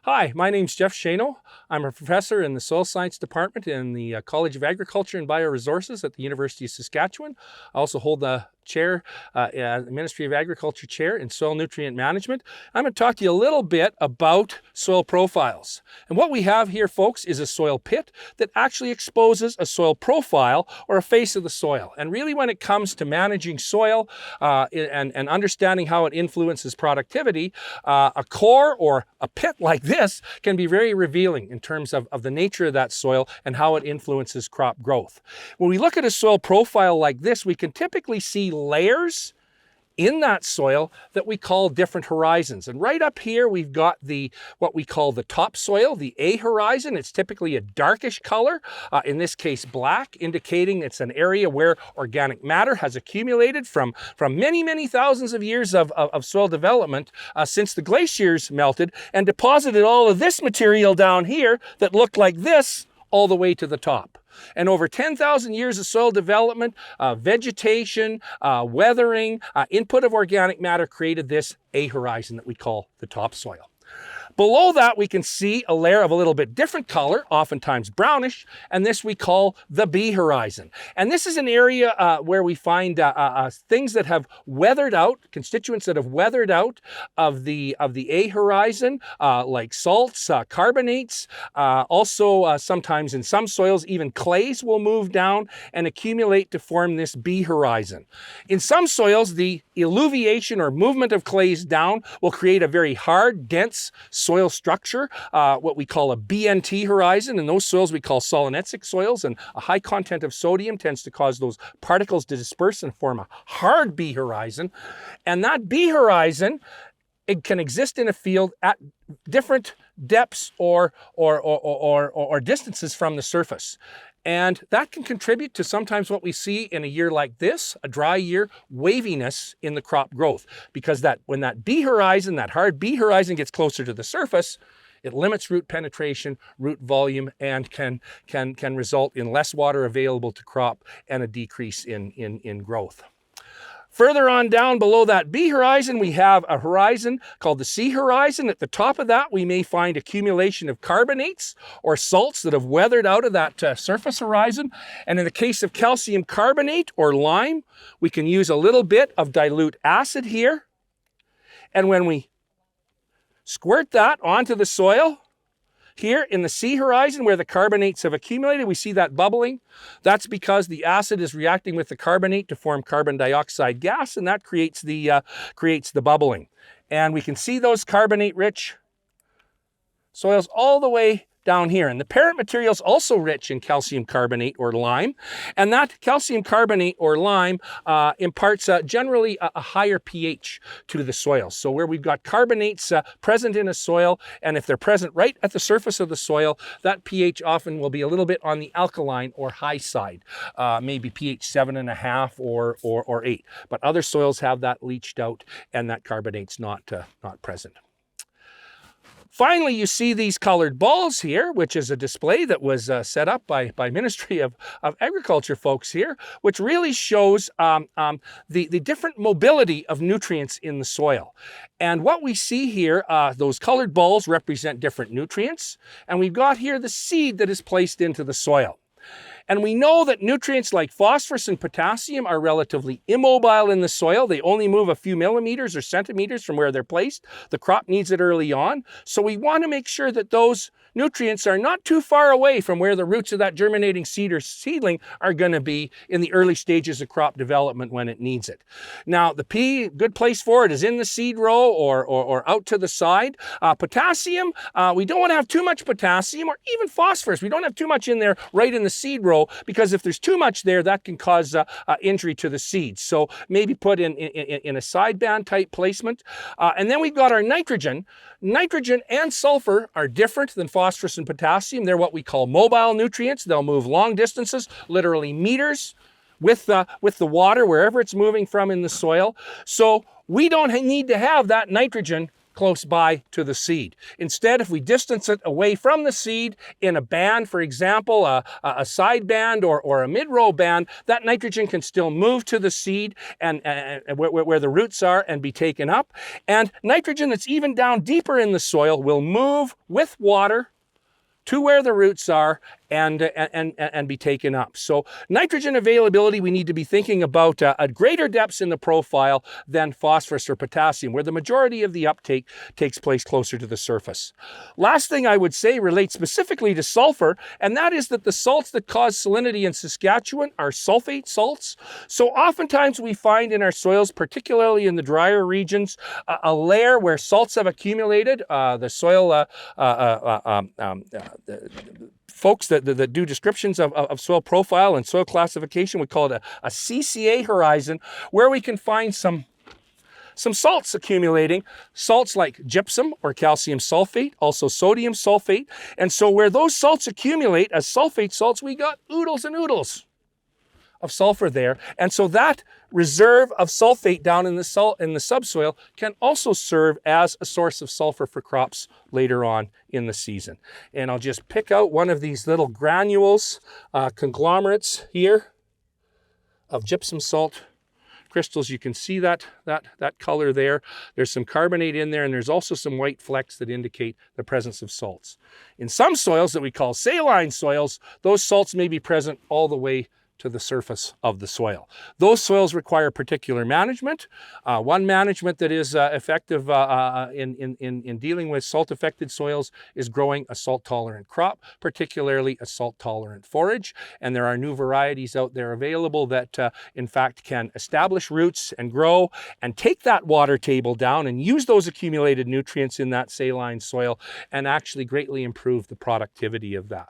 Hi, my name's Jeff Shano. I'm a professor in the Soil Science Department in the College of Agriculture and Bioresources at the University of Saskatchewan. I also hold the chair, Ministry of Agriculture chair in soil nutrient management. I'm going to talk to you a little bit about soil profiles. And what we have here, folks, is a soil pit that actually exposes a soil profile or a face of the soil. And really, when it comes to managing soil and understanding how it influences productivity, a core or a pit like this can be very revealing in terms of the nature of that soil and how it influences crop growth. When we look at a soil profile like this, we can typically see layers in that soil that we call different horizons. And right up here, we've got what we call the topsoil, the A horizon. It's typically a darkish color, in this case black, indicating it's an area where organic matter has accumulated from many, many thousands of years of soil development since the glaciers melted and deposited all of this material down here that looked like this all the way to the top. And over 10,000 years of soil development, vegetation, weathering, input of organic matter created this A horizon that we call the topsoil. Below that, we can see a layer of a little bit different color, oftentimes brownish, and this we call the B horizon. And this is an area where we find things that have weathered out, constituents that have weathered out of the A horizon, like salts, carbonates, also sometimes in some soils, even clays will move down and accumulate to form this B horizon. In some soils, the eluviation or movement of clays down will create a very hard, dense soil structure, what we call a BNT horizon. In those soils we call solonetzic soils, and a high content of sodium tends to cause those particles to disperse and form a hard B horizon. And that B horizon, it can exist in a field at different depths or distances from the surface. And that can contribute to sometimes what we see in a year like this, a dry year, waviness in the crop growth. Because when that B horizon, that hard B horizon gets closer to the surface, it limits root penetration, root volume, and can result in less water available to crop and a decrease in growth. Further on down below that B horizon, we have a horizon called the C horizon. At the top of that, we may find accumulation of carbonates or salts that have weathered out of that surface horizon. And in the case of calcium carbonate or lime, we can use a little bit of dilute acid here. And when we squirt that onto the soil, here in the C horizon where the carbonates have accumulated, we see that bubbling. That's because the acid is reacting with the carbonate to form carbon dioxide gas, and that creates the bubbling. And we can see those carbonate-rich soils all the way down here. And the parent material is also rich in calcium carbonate or lime. And that calcium carbonate or lime imparts generally a higher pH to the soil. So where we've got carbonates present in a soil, and if they're present right at the surface of the soil, that pH often will be a little bit on the alkaline or high side, maybe pH 7.5 or 8. But other soils have that leached out and that carbonate's not present. Finally, you see these colored balls here, which is a display that was set up by Ministry of Agriculture folks here, which really shows the different mobility of nutrients in the soil. And what we see here, those colored balls represent different nutrients, and we've got here the seed that is placed into the soil. And we know that nutrients like phosphorus and potassium are relatively immobile in the soil. They only move a few millimeters or centimeters from where they're placed. The crop needs it early on. So we want to make sure that those nutrients are not too far away from where the roots of that germinating seed or seedling are going to be in the early stages of crop development when it needs it. Now, the P, good place for it is in the seed row or out to the side. Potassium, we don't want to have too much potassium or even phosphorus. We don't have too much in there right in the seed row, because if there's too much there, that can cause injury to the seeds. So maybe put in a sideband type placement. And then we've got our nitrogen. Nitrogen and sulfur are different than phosphorus and potassium. They're what we call mobile nutrients. They'll move long distances, literally meters, with the water wherever it's moving from in the soil. So we don't need to have that nitrogen close by to the seed. Instead, if we distance it away from the seed in a band, for example, a side band or a mid-row band, that nitrogen can still move to the seed and where the roots are and be taken up. And nitrogen that's even down deeper in the soil will move with water to where the roots are and be taken up. So nitrogen availability, we need to be thinking about at greater depths in the profile than phosphorus or potassium, where the majority of the uptake takes place closer to the surface. Last thing I would say relates specifically to sulfur, and that is that the salts that cause salinity in Saskatchewan are sulfate salts. So oftentimes we find in our soils, particularly in the drier regions, a layer where salts have accumulated. The soil folks that do descriptions of soil profile and soil classification would call it a CCA horizon, where we can find some salts accumulating, salts like gypsum or calcium sulfate, also sodium sulfate. And so where those salts accumulate as sulfate salts, we got oodles and oodles of sulfur there. And so that reserve of sulfate down in the subsoil can also serve as a source of sulfur for crops later on in the season. And I'll just pick out one of these little granules, conglomerates here of gypsum salt crystals. You can see that color there. There's some carbonate in there, and there's also some white flecks that indicate the presence of salts. In some soils that we call saline soils, those salts may be present all the way to the surface of the soil. Those soils require particular management. One management that is effective in dealing with salt-affected soils is growing a salt-tolerant crop, particularly a salt-tolerant forage. And there are new varieties out there available that in fact can establish roots and grow and take that water table down and use those accumulated nutrients in that saline soil and actually greatly improve the productivity of that.